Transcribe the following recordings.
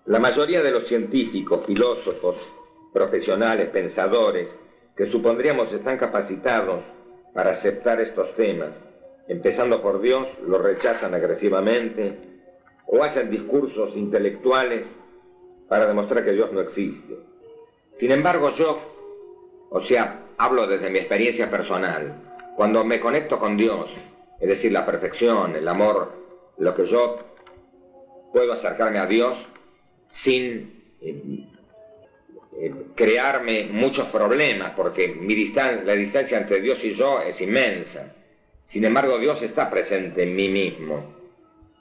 La mayoría de los científicos, filósofos, profesionales, pensadores, que supondríamos están capacitados para aceptar estos temas, empezando por Dios, lo rechazan agresivamente o hacen discursos intelectuales para demostrar que Dios no existe. Sin embargo, hablo desde mi experiencia personal, cuando me conecto con Dios, es decir, la perfección, el amor, lo que yo puedo acercarme a Dios sin crearme muchos problemas, porque la distancia entre Dios y yo es inmensa. Sin embargo, Dios está presente en mí mismo.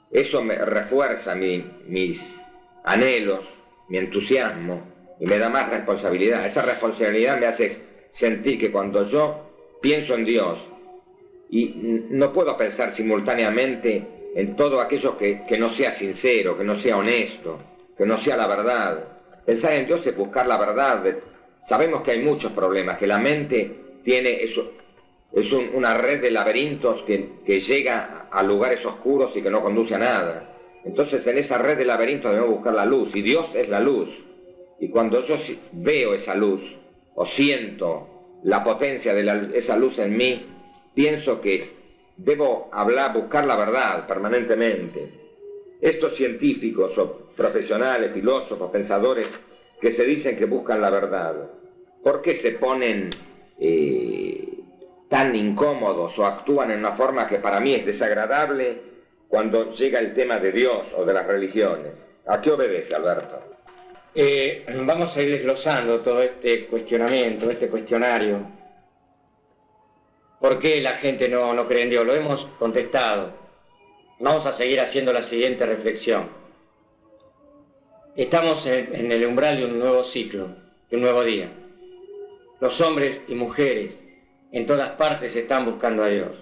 Eso me refuerza mis anhelos, mi entusiasmo, y me da más responsabilidad. Esa responsabilidad me hace sentir que cuando yo pienso en Dios, y no puedo pensar simultáneamente en todo aquello que no sea sincero, que no sea honesto, que no sea la verdad. Pensar en Dios es buscar la verdad. Sabemos que hay muchos problemas, que la mente tiene eso. Es una red de laberintos que llega a lugares oscuros y que no conduce a nada. Entonces, en esa red de laberintos debemos buscar la luz, y Dios es la luz. Y cuando yo veo esa luz, o siento la potencia de esa luz en mí, pienso que debo buscar la verdad permanentemente. Estos científicos o profesionales, filósofos, pensadores, que se dicen que buscan la verdad, ¿por qué se ponen tan incómodos o actúan en una forma que para mí es desagradable cuando llega el tema de Dios o de las religiones? ¿A qué obedece, Alberto? Vamos a ir desglosando todo este cuestionamiento, este cuestionario. ¿Por qué la gente no cree en Dios? Lo hemos contestado. Vamos a seguir haciendo la siguiente reflexión. Estamos en el umbral de un nuevo ciclo, de un nuevo día. Los hombres y mujeres en todas partes están buscando a Dios.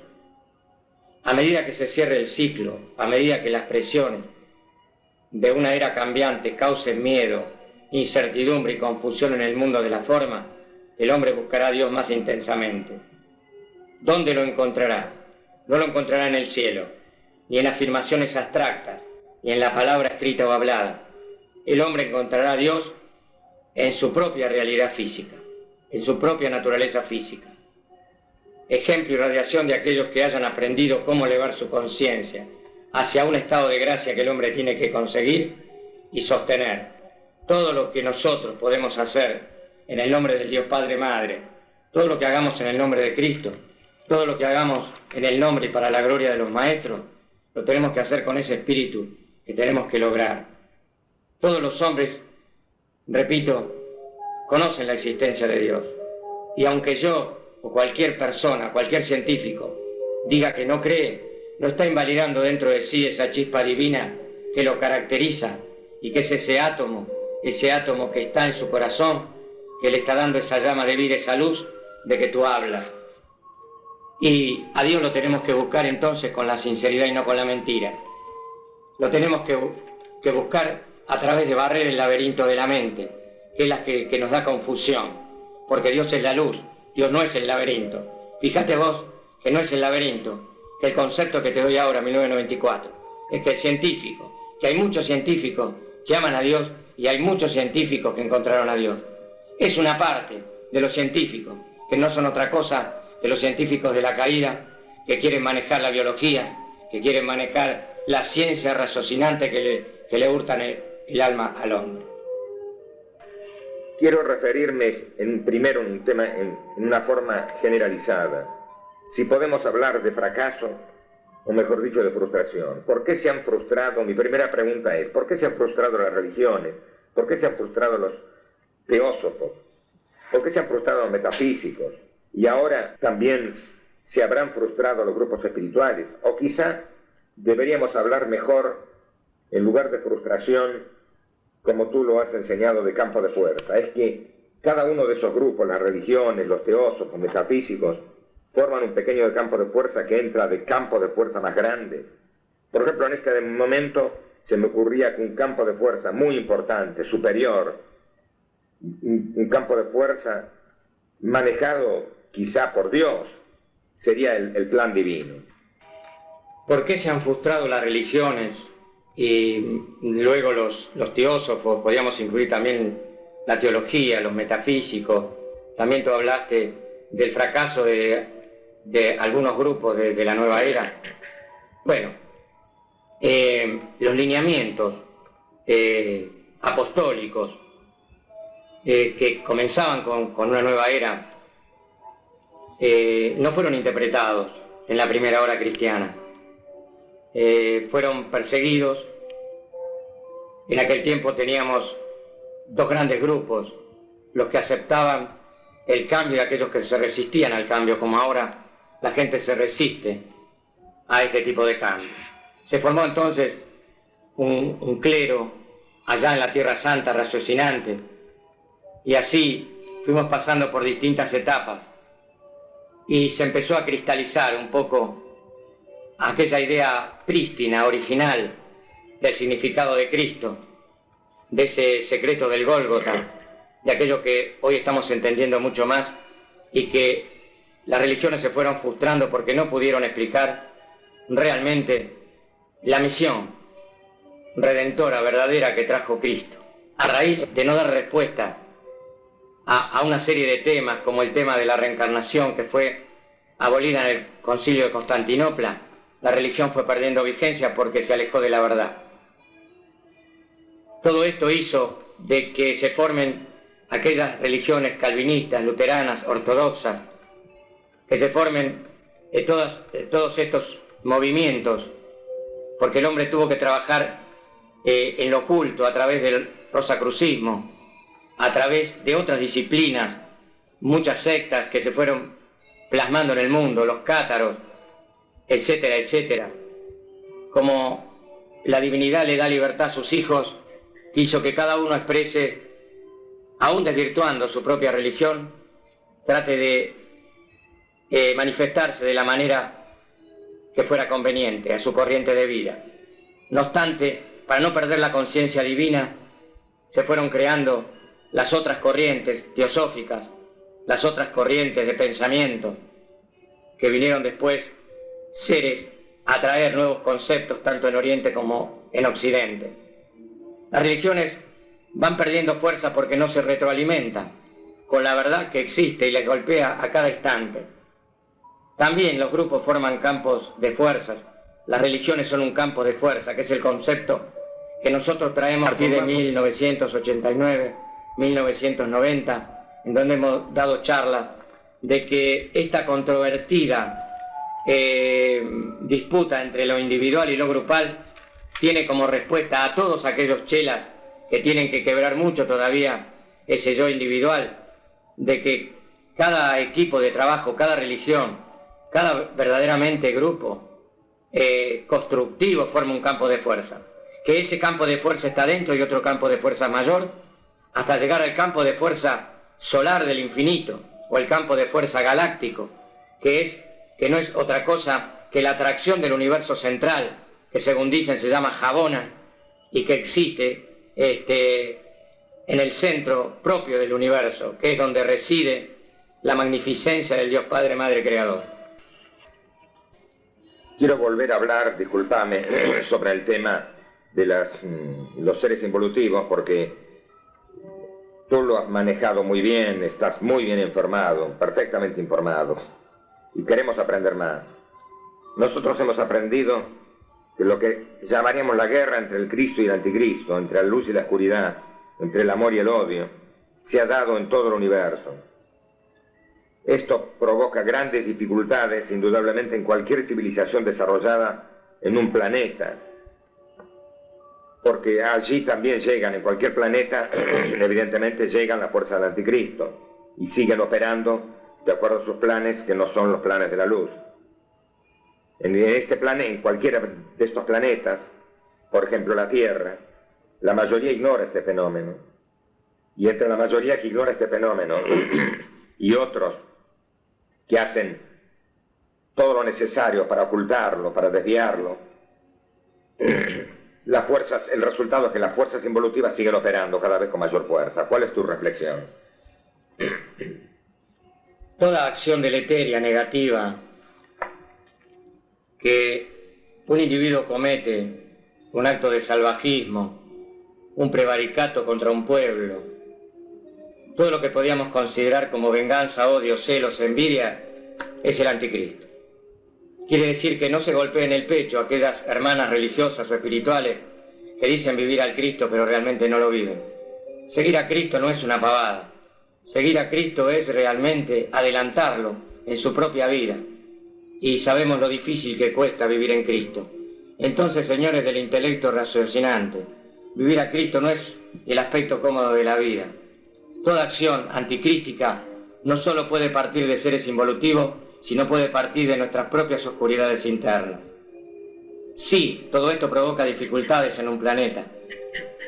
A medida que se cierre el ciclo, a medida que las presiones de una era cambiante causen miedo, incertidumbre y confusión en el mundo de la forma, el hombre buscará a Dios más intensamente. ¿Dónde lo encontrará? No lo encontrará en el cielo, ni en afirmaciones abstractas, ni en la palabra escrita o hablada. El hombre encontrará a Dios en su propia realidad física, en su propia naturaleza física. Ejemplo y radiación de aquellos que hayan aprendido cómo elevar su conciencia hacia un estado de gracia que el hombre tiene que conseguir y sostener. Todo lo que nosotros podemos hacer en el nombre del Dios Padre Madre, todo lo que hagamos en el nombre de Cristo, todo lo que hagamos en el nombre y para la gloria de los maestros, lo tenemos que hacer con ese espíritu que tenemos que lograr. Todos los hombres, repito, conocen la existencia de Dios. Y aunque yo o cualquier persona, cualquier científico, diga que no cree, no está invalidando dentro de sí esa chispa divina que lo caracteriza y que es ese átomo que está en su corazón, que le está dando esa llama de vida, esa luz de que tú hablas. Y a Dios lo tenemos que buscar entonces con la sinceridad y no con la mentira. Lo tenemos que buscar a través de barrer el laberinto de la mente, que es la que nos da confusión, porque Dios es la luz, Dios no es el laberinto. Fíjate vos que no es el laberinto, que el concepto que te doy ahora, 1994, es que el científico, que hay muchos científicos que aman a Dios y hay muchos científicos que encontraron a Dios. Es una parte de los científicos, que no son otra cosa que los científicos de la caída, que quieren manejar la biología, que quieren manejar la ciencia raciocinante que le hurtan el alma al hombre. Quiero referirme primero en un tema en una forma generalizada. Si podemos hablar de fracaso, o mejor dicho, de frustración. ¿Por qué se han frustrado? Mi primera pregunta es, ¿por qué se han frustrado las religiones? ¿Por qué se han frustrado los teósofos? ¿Por qué se han frustrado los metafísicos? Y ahora también se habrán frustrado los grupos espirituales. O quizá deberíamos hablar mejor, en lugar de frustración, como tú lo has enseñado, de campo de fuerza. Es que cada uno de esos grupos, las religiones, los teósofos, metafísicos, forman un pequeño campo de fuerza que entra de campos de fuerza más grandes. Por ejemplo, en este momento se me ocurría que un campo de fuerza muy importante, superior, un campo de fuerza manejado quizá por Dios, sería el plan divino. ¿Por qué se han frustrado las religiones y luego los teósofos, podríamos incluir también la teología, los metafísicos. También tú hablaste del fracaso de algunos grupos de la nueva era. Bueno, los lineamientos apostólicos que comenzaban con una nueva era no fueron interpretados en la primera hora cristiana. Fueron perseguidos. En aquel tiempo teníamos dos grandes grupos, los que aceptaban el cambio y aquellos que se resistían al cambio, como ahora la gente se resiste a este tipo de cambio. Se formó entonces un clero allá en la Tierra Santa raciocinante, y así fuimos pasando por distintas etapas y se empezó a cristalizar un poco aquella idea prístina, original, del significado de Cristo, de ese secreto del Gólgota, de aquello que hoy estamos entendiendo mucho más y que las religiones se fueron frustrando porque no pudieron explicar realmente la misión redentora, verdadera que trajo Cristo. A raíz de no dar respuesta a una serie de temas, como el tema de la reencarnación, que fue abolida en el Concilio de Constantinopla, la religión fue perdiendo vigencia porque se alejó de la verdad. Todo esto hizo de que se formen aquellas religiones calvinistas, luteranas, ortodoxas, que se formen todos estos movimientos, porque el hombre tuvo que trabajar en lo oculto a través del rosacrucismo, a través de otras disciplinas, muchas sectas que se fueron plasmando en el mundo, los cátaros, etcétera, etcétera. Como la divinidad le da libertad a sus hijos, quiso que cada uno exprese, aún desvirtuando su propia religión, trate de manifestarse de la manera que fuera conveniente a su corriente de vida. No obstante, para no perder la conciencia divina, se fueron creando las otras corrientes teosóficas, las otras corrientes de pensamiento, que vinieron después seres a traer nuevos conceptos tanto en Oriente como en Occidente. Las religiones van perdiendo fuerza porque no se retroalimentan con la verdad que existe y les golpea a cada instante. También los grupos forman campos de fuerzas. Las religiones son un campo de fuerza, que es el concepto que nosotros traemos a partir de 1989, 1990, en donde hemos dado charlas de que esta controvertida disputa entre lo individual y lo grupal tiene como respuesta a todos aquellos chelas que tienen que quebrar mucho todavía ese yo individual, de que cada equipo de trabajo, cada religión, cada verdaderamente grupo constructivo forma un campo de fuerza, que ese campo de fuerza está dentro y otro campo de fuerza mayor, hasta llegar al campo de fuerza solar del infinito, o el campo de fuerza galáctico, que no es otra cosa que la atracción del universo central, que según dicen se llama Jabona, y que existe en el centro propio del universo, que es donde reside la magnificencia del Dios Padre, Madre, Creador. Quiero volver a hablar, discúlpame, sobre el tema de los seres involutivos, porque tú lo has manejado muy bien, estás muy bien informado, perfectamente informado, y queremos aprender más. Nosotros hemos aprendido que lo que llamaríamos la guerra entre el Cristo y el Anticristo, entre la luz y la oscuridad, entre el amor y el odio, se ha dado en todo el universo. Esto provoca grandes dificultades, indudablemente, en cualquier civilización desarrollada en un planeta, porque allí también llegan, en cualquier planeta, evidentemente llegan las fuerzas del Anticristo y siguen operando de acuerdo a sus planes, que no son los planes de la luz. En cualquiera de estos planetas, por ejemplo la Tierra, la mayoría ignora este fenómeno. Y entre la mayoría que ignora este fenómeno y otros que hacen todo lo necesario para ocultarlo, para desviarlo, el resultado es que las fuerzas involutivas siguen operando cada vez con mayor fuerza. ¿Cuál es tu reflexión? Toda acción deleteria, negativa, que un individuo comete un acto de salvajismo, un prevaricato contra un pueblo. Todo lo que podíamos considerar como venganza, odio, celos, envidia, es el anticristo. Quiere decir que no se golpeen el pecho aquellas hermanas religiosas o espirituales que dicen vivir al Cristo pero realmente no lo viven. Seguir a Cristo no es una pavada. Seguir a Cristo es realmente adelantarlo en su propia vida. Y sabemos lo difícil que cuesta vivir en Cristo. Entonces, señores del intelecto raciocinante, vivir a Cristo no es el aspecto cómodo de la vida. Toda acción anticrística no solo puede partir de seres involutivos, sino puede partir de nuestras propias oscuridades internas. Sí, todo esto provoca dificultades en un planeta.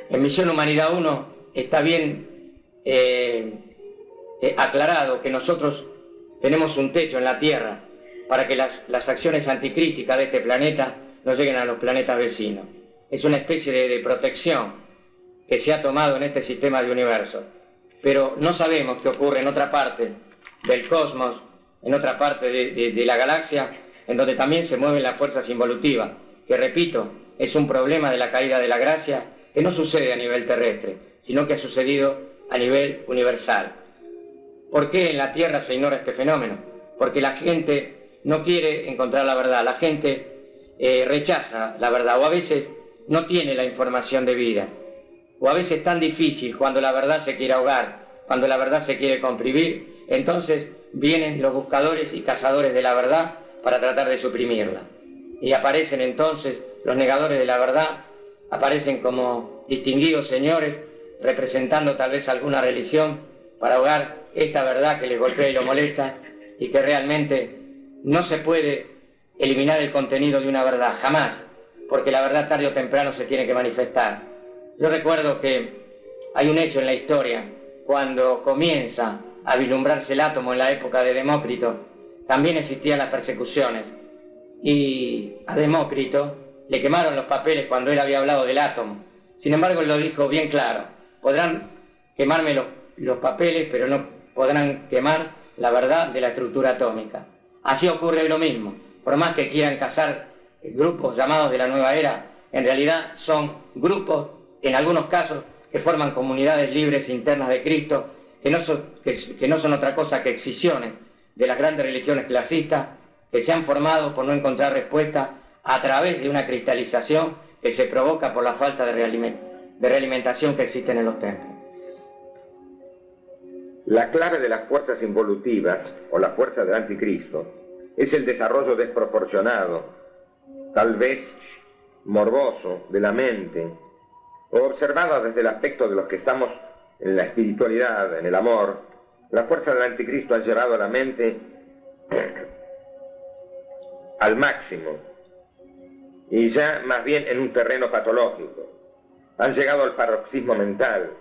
En Misión Humanidad 1 está bien aclarado que nosotros tenemos un techo en la Tierra para que las acciones anticrísticas de este planeta no lleguen a los planetas vecinos. Es una especie de protección que se ha tomado en este sistema de universo. Pero no sabemos qué ocurre en otra parte del cosmos, en otra parte de la galaxia, en donde también se mueven las fuerzas involutivas, que repito, es un problema de la caída de la gracia que no sucede a nivel terrestre, sino que ha sucedido a nivel universal. ¿Por qué en la Tierra se ignora este fenómeno? Porque la gente no quiere encontrar la verdad, la gente rechaza la verdad, o a veces no tiene la información debida, o a veces es tan difícil cuando la verdad se quiere ahogar, cuando la verdad se quiere comprimir, entonces vienen los buscadores y cazadores de la verdad para tratar de suprimirla. Y aparecen entonces los negadores de la verdad, aparecen como distinguidos señores, representando tal vez alguna religión, para ahogar esta verdad que les golpea y lo molesta, y que realmente no se puede eliminar el contenido de una verdad, jamás, porque la verdad tarde o temprano se tiene que manifestar. Yo recuerdo que hay un hecho en la historia, cuando comienza a vislumbrarse el átomo en la época de Demócrito, también existían las persecuciones, y a Demócrito le quemaron los papeles cuando él había hablado del átomo. Sin embargo, él lo dijo bien claro: podrán quemarme los papeles, pero no podrán quemar la verdad de la estructura atómica. Así ocurre lo mismo. Por más que quieran cazar grupos llamados de la nueva era, en realidad son grupos, en algunos casos, que forman comunidades libres internas de Cristo, que no son otra cosa que excisiones de las grandes religiones clasistas, que se han formado por no encontrar respuesta a través de una cristalización que se provoca por la falta de realimentación que existen en los templos. La clave de las fuerzas involutivas, o la fuerza del anticristo, es el desarrollo desproporcionado, tal vez morboso, de la mente, o observado desde el aspecto de los que estamos en la espiritualidad, en el amor. La fuerza del anticristo ha llevado a la mente al máximo, y ya más bien en un terreno patológico. Han llegado al paroxismo mental,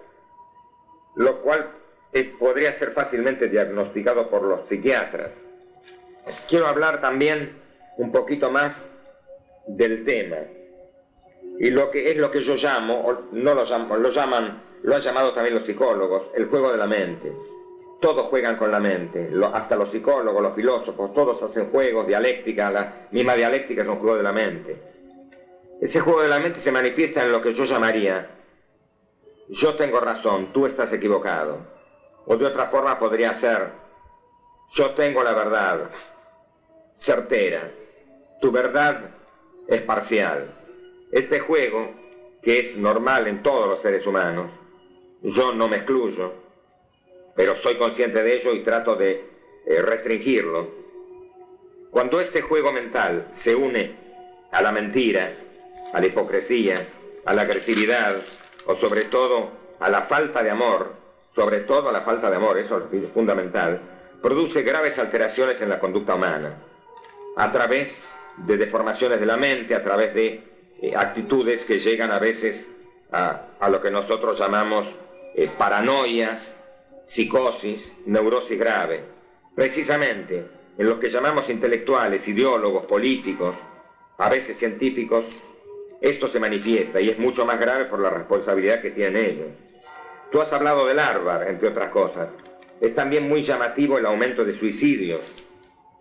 lo cual podría ser fácilmente diagnosticado por los psiquiatras. Quiero hablar también un poquito más del tema, y lo que yo llamo, o no lo llamo, lo han llamado también los psicólogos, el juego de la mente. Todos juegan con la mente, hasta los psicólogos, los filósofos, todos hacen juegos, dialéctica, la misma dialéctica es un juego de la mente. Ese juego de la mente se manifiesta en lo que yo llamaría: yo tengo razón, tú estás equivocado. O de otra forma podría ser: yo tengo la verdad certera, tu verdad es parcial. Este juego, que es normal en todos los seres humanos, yo no me excluyo, pero soy consciente de ello y trato de restringirlo. Cuando este juego mental se une a la mentira, a la hipocresía, a la agresividad, o sobre todo a la falta de amor, sobre todo a la falta de amor, eso es fundamental, produce graves alteraciones en la conducta humana, a través de deformaciones de la mente, a través de actitudes que llegan a veces a lo que nosotros llamamos paranoias, psicosis, neurosis grave. Precisamente en los que llamamos intelectuales, ideólogos, políticos, a veces científicos, esto se manifiesta y es mucho más grave por la responsabilidad que tienen ellos. Tú has hablado del Harvard, entre otras cosas. Es también muy llamativo el aumento de suicidios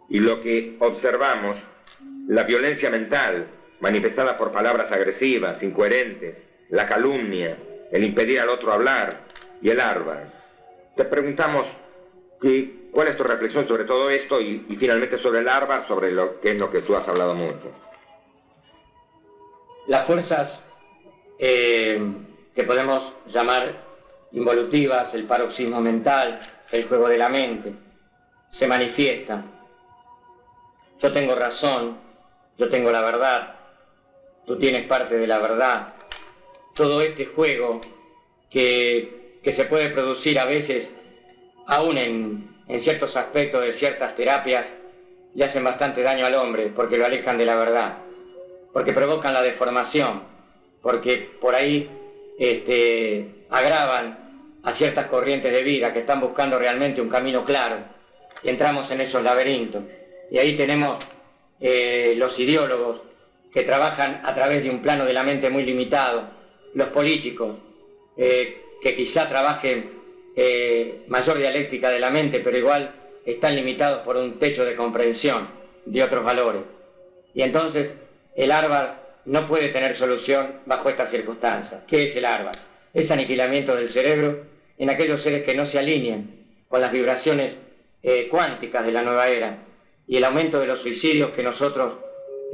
y lo que observamos, la violencia mental, manifestada por palabras agresivas, incoherentes, la calumnia, el impedir al otro hablar y el Harvard. Te preguntamos cuál es tu reflexión sobre todo esto y finalmente sobre el Harvard, sobre lo que es lo que tú has hablado mucho. Las fuerzas que podemos llamar involutivas, el paroxismo mental, el juego de la mente, se manifiestan. Yo tengo razón, yo tengo la verdad, tú tienes parte de la verdad. Todo este juego que se puede producir a veces, aún en ciertos aspectos de ciertas terapias, le hacen bastante daño al hombre porque lo alejan de la verdad, porque provocan la deformación, porque por ahí agravan a ciertas corrientes de vida que están buscando realmente un camino claro, y entramos en esos laberintos. Y ahí tenemos los ideólogos que trabajan a través de un plano de la mente muy limitado, los políticos que quizá trabajen mayor dialéctica de la mente, pero igual están limitados por un techo de comprensión de otros valores. Y entonces el Harvard no puede tener solución bajo estas circunstancias. ¿Qué es el Harvard? Es aniquilamiento del cerebro en aquellos seres que no se alineen con las vibraciones cuánticas de la nueva era, y el aumento de los suicidios que nosotros,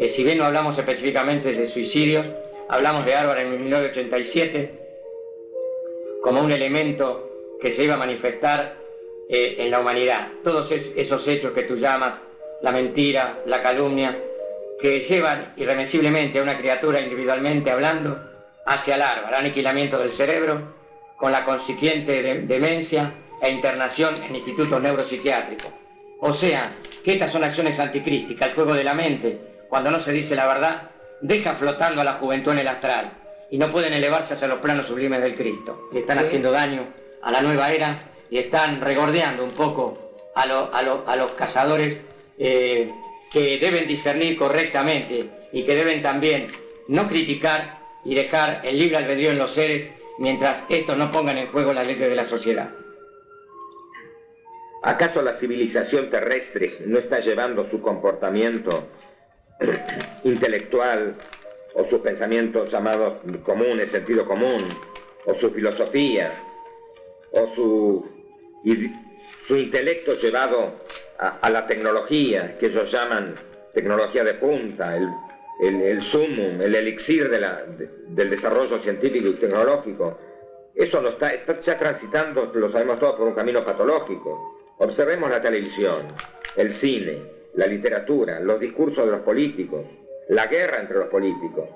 si bien no hablamos específicamente de suicidios, hablamos de Harvard en 1987 como un elemento que se iba a manifestar en la humanidad. Todos esos hechos que tú llamas la mentira, la calumnia, que llevan irremisiblemente a una criatura individualmente hablando hacia el Harvard, aniquilamiento del cerebro, con la consiguiente demencia e internación en institutos neuropsiquiátricos. O sea, que estas son acciones anticrísticas. El juego de la mente, cuando no se dice la verdad, deja flotando a la juventud en el astral y no pueden elevarse hacia los planos sublimes del Cristo. Le están haciendo daño a la nueva era y están regordeando un poco a los cazadores que deben discernir correctamente y que deben también no criticar y dejar el libre albedrío en los seres mientras estos no pongan en juego las leyes de la sociedad. ¿Acaso la civilización terrestre no está llevando su comportamiento intelectual o sus pensamientos llamados comunes, sentido común, o su filosofía, o su intelecto llevado a la tecnología, que ellos llaman tecnología de punta, el sumum, el elixir del desarrollo científico y tecnológico? Eso no está ya transitando, lo sabemos todos, por un camino patológico. Observemos la televisión, el cine, la literatura, los discursos de los políticos, la guerra entre los políticos,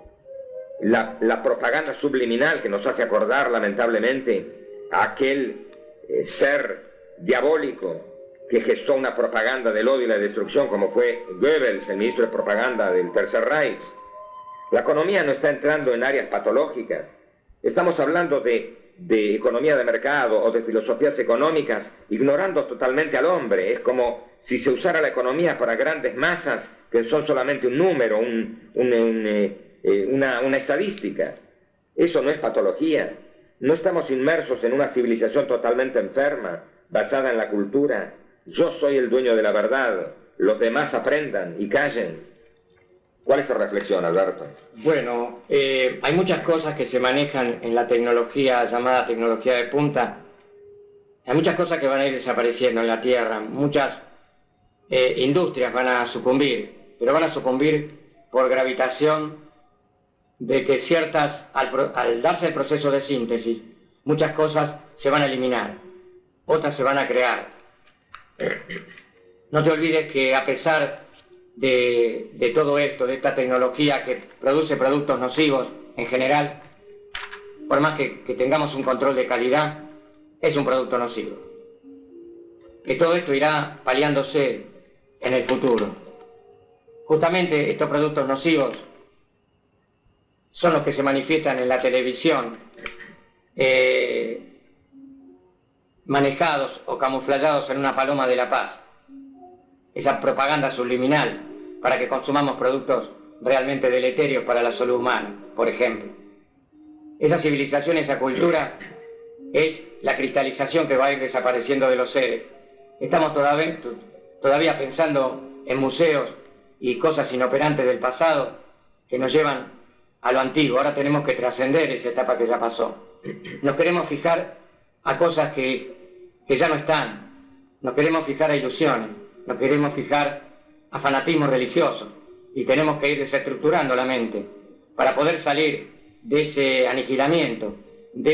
la propaganda subliminal que nos hace acordar lamentablemente a aquel ser diabólico que gestó una propaganda del odio y la destrucción como fue Goebbels, el ministro de propaganda del Tercer Reich. La economía no está entrando en áreas patológicas. Estamos hablando de economía de mercado o de filosofías económicas, ignorando totalmente al hombre. Es como si se usara la economía para grandes masas que son solamente un número, una estadística. Eso no es patología. No estamos inmersos en una civilización totalmente enferma, basada en la cultura. Yo soy el dueño de la verdad, los demás aprendan y callen. ¿Cuál es tu reflexión, Alberto? Bueno, hay muchas cosas que se manejan en la tecnología llamada tecnología de punta. Hay muchas cosas que van a ir desapareciendo en la Tierra. Muchas industrias van a sucumbir, pero van a sucumbir por gravitación de que al darse el proceso de síntesis, muchas cosas se van a eliminar, otras se van a crear. No te olvides que a pesar de todo esto, de esta tecnología que produce productos nocivos en general, por más que tengamos un control de calidad, es un producto nocivo. Que todo esto irá paliándose en el futuro. Justamente estos productos nocivos son los que se manifiestan en la televisión, manejados o camuflados en una paloma de la paz. Esa propaganda subliminal para que consumamos productos realmente deleterios para la salud humana, por ejemplo. Esa civilización, esa cultura, es la cristalización que va a ir desapareciendo de los seres. Estamos todavía pensando en museos y cosas inoperantes del pasado, que nos llevan a lo antiguo. Ahora tenemos que trascender esa etapa que ya pasó. Nos queremos fijar a cosas que ya no están. Nos queremos fijar a ilusiones. Nos queremos fijar a fanatismo religioso. Y tenemos que ir desestructurando la mente para poder salir de ese aniquilamiento, de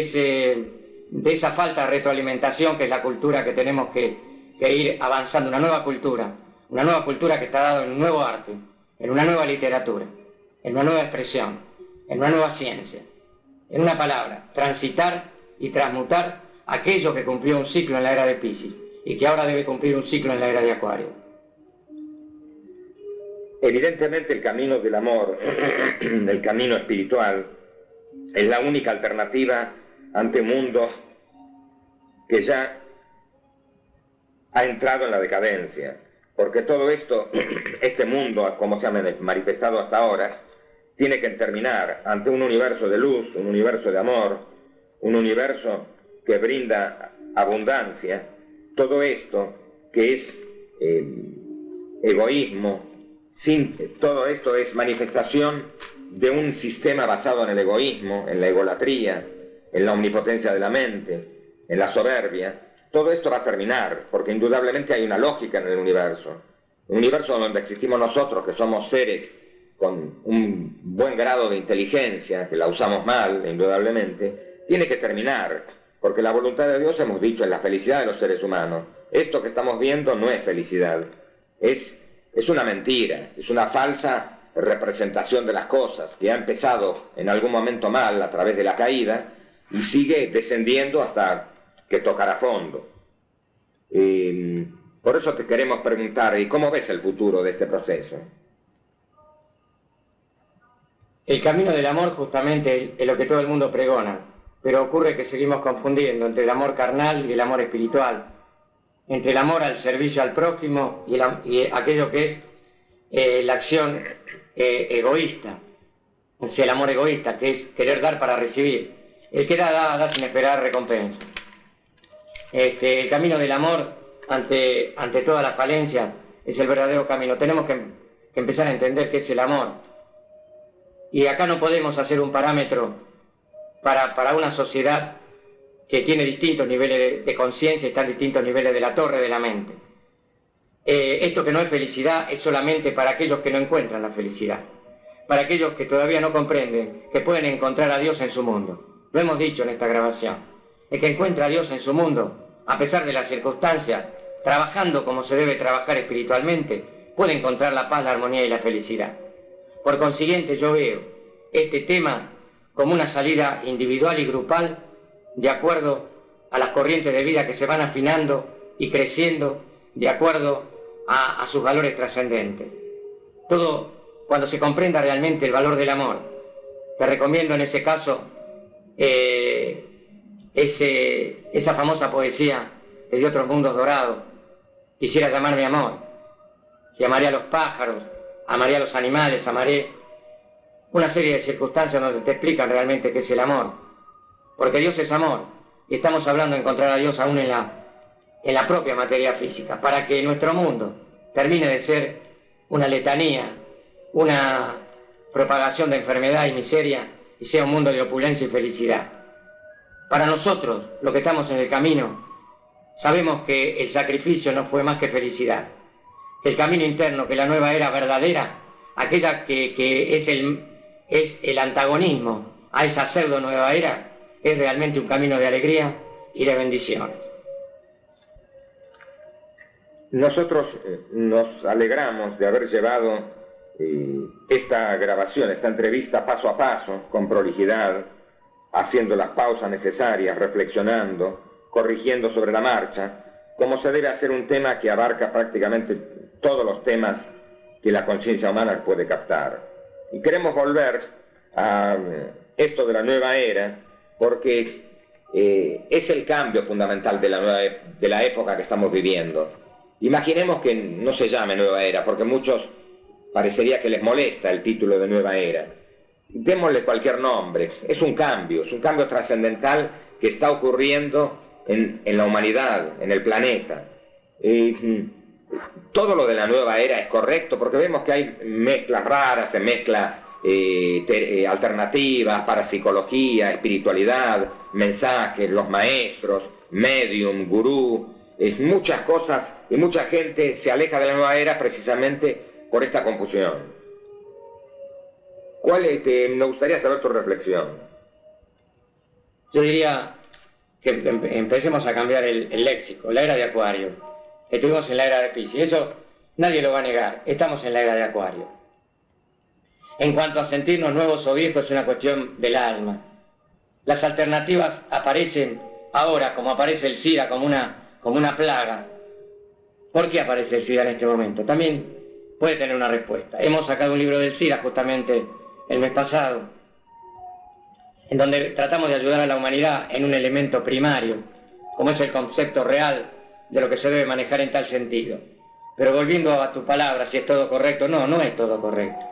esa falta de retroalimentación que es la cultura que tenemos que ir avanzando, una nueva cultura que está dada en un nuevo arte, en una nueva literatura, en una nueva expresión, en una nueva ciencia. En una palabra, transitar y transmutar aquello que cumplió un ciclo en la era de Piscis y que ahora debe cumplir un ciclo en la era de Acuario. Evidentemente el camino del amor, el camino espiritual, es la única alternativa ante un mundo que ya ha entrado en la decadencia, porque todo esto, este mundo, como se ha manifestado hasta ahora, tiene que terminar ante un universo de luz, un universo de amor, un universo que brinda abundancia. Todo esto que es egoísmo, todo esto es manifestación de un sistema basado en el egoísmo, en la egolatría, en la omnipotencia de la mente, en la soberbia. Todo esto va a terminar, porque indudablemente hay una lógica en el universo. Un universo donde existimos nosotros, que somos seres con un buen grado de inteligencia, que la usamos mal, indudablemente, tiene que terminar, porque la voluntad de Dios, hemos dicho, es la felicidad de los seres humanos. Esto que estamos viendo no es felicidad, es una mentira, es una falsa representación de las cosas, que ha empezado en algún momento mal a través de la caída y sigue descendiendo hasta que tocará fondo. Por eso te queremos preguntar, ¿y cómo ves el futuro de este proceso? El camino del amor justamente es lo que todo el mundo pregona, pero ocurre que seguimos confundiendo entre el amor carnal y el amor espiritual, entre el amor al servicio al prójimo y aquello que es la acción egoísta, o sea, el amor egoísta, que es querer dar para recibir. El que da sin esperar recompensa. El camino del amor ante todas las falencias es el verdadero camino. Tenemos que empezar a entender qué es el amor. Y acá no podemos hacer un parámetro para una sociedad que tiene distintos niveles de conciencia y está en distintos niveles de la torre de la mente. Esto que no es felicidad es solamente para aquellos que no encuentran la felicidad, para aquellos que todavía no comprenden que pueden encontrar a Dios en su mundo. Lo hemos dicho en esta grabación. El que encuentra a Dios en su mundo, a pesar de las circunstancias, trabajando como se debe trabajar espiritualmente, puede encontrar la paz, la armonía y la felicidad. Por consiguiente, yo veo este tema como una salida individual y grupal de acuerdo a las corrientes de vida que se van afinando y creciendo de acuerdo a sus valores trascendentes. Todo cuando se comprenda realmente el valor del amor. Te recomiendo en ese caso esa famosa poesía de otros mundos dorados. Quisiera llamarme amor, que amaré a los pájaros, amaré a los animales, amaré una serie de circunstancias donde te explican realmente qué es el amor. Porque Dios es amor, y estamos hablando de encontrar a Dios aún en la propia materia física, para que nuestro mundo termine de ser una letanía, una propagación de enfermedad y miseria, y sea un mundo de opulencia y felicidad. Para nosotros, los que estamos en el camino, sabemos que el sacrificio no fue más que felicidad. El camino interno, que la nueva era verdadera, aquella que es el antagonismo a esa pseudo nueva era, es realmente un camino de alegría y de bendiciones. Nosotros nos alegramos de haber llevado esta grabación, esta entrevista paso a paso, con prolijidad, haciendo las pausas necesarias, reflexionando, corrigiendo sobre la marcha, como se debe hacer un tema que abarca prácticamente todos los temas que la conciencia humana puede captar. Y queremos volver a esto de la nueva era, porque es el cambio fundamental de la época que estamos viviendo. Imaginemos que no se llame nueva era, porque muchos parecería que les molesta el título de nueva era. Démosle cualquier nombre, es un cambio trascendental que está ocurriendo en la humanidad, en el planeta. Todo lo de la nueva era es correcto, porque vemos que hay mezclas raras, se mezcla alternativas, parapsicología, espiritualidad, mensajes, los maestros, medium, gurú, muchas cosas, y mucha gente se aleja de la nueva era precisamente por esta confusión. Me gustaría saber tu reflexión. Yo diría que empecemos a cambiar el léxico, la era de Acuario. Estuvimos en la era de Piscis, eso nadie lo va a negar, estamos en la era de Acuario. En cuanto a sentirnos nuevos o viejos, es una cuestión del alma. Las alternativas aparecen ahora, como aparece el SIDA, como una plaga. ¿Por qué aparece el SIDA en este momento? También puede tener una respuesta. Hemos sacado un libro del SIDA justamente el mes pasado, en donde tratamos de ayudar a la humanidad en un elemento primario, como es el concepto real de lo que se debe manejar en tal sentido. Pero volviendo a tu palabra, si es todo correcto, no es todo correcto.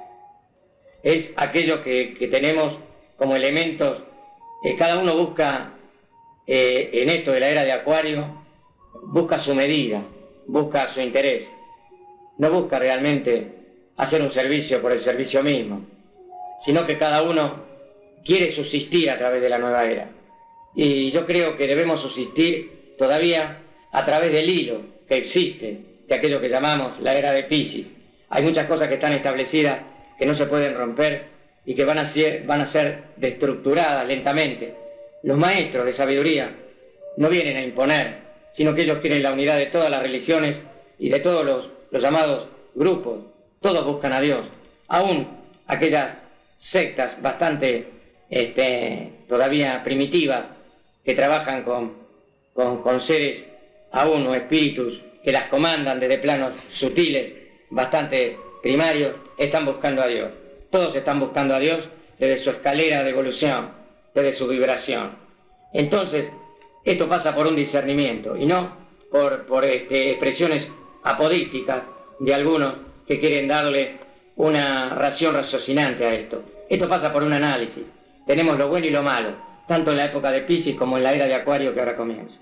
Es aquello que tenemos como elementos, cada uno busca, en esto de la era de Acuario, busca su medida, busca su interés, no busca realmente hacer un servicio por el servicio mismo, sino que cada uno quiere subsistir a través de la nueva era. Y yo creo que debemos subsistir todavía a través del hilo que existe de aquello que llamamos la era de Piscis. Hay muchas cosas que están establecidas que no se pueden romper y que van a ser destructuradas lentamente. Los maestros de sabiduría no vienen a imponer, sino que ellos quieren la unidad de todas las religiones y de todos los llamados grupos. Todos buscan a Dios, aún aquellas sectas bastante todavía primitivas que trabajan con seres aún o espíritus que las comandan desde planos sutiles, bastante primarios, están buscando a Dios. Todos están buscando a Dios desde su escalera de evolución, desde su vibración. Entonces, esto pasa por un discernimiento y no por expresiones apodícticas de algunos que quieren darle una ración raciocinante a esto. Esto pasa por un análisis. Tenemos lo bueno y lo malo, tanto en la época de Piscis como en la era de Acuario que ahora comienza.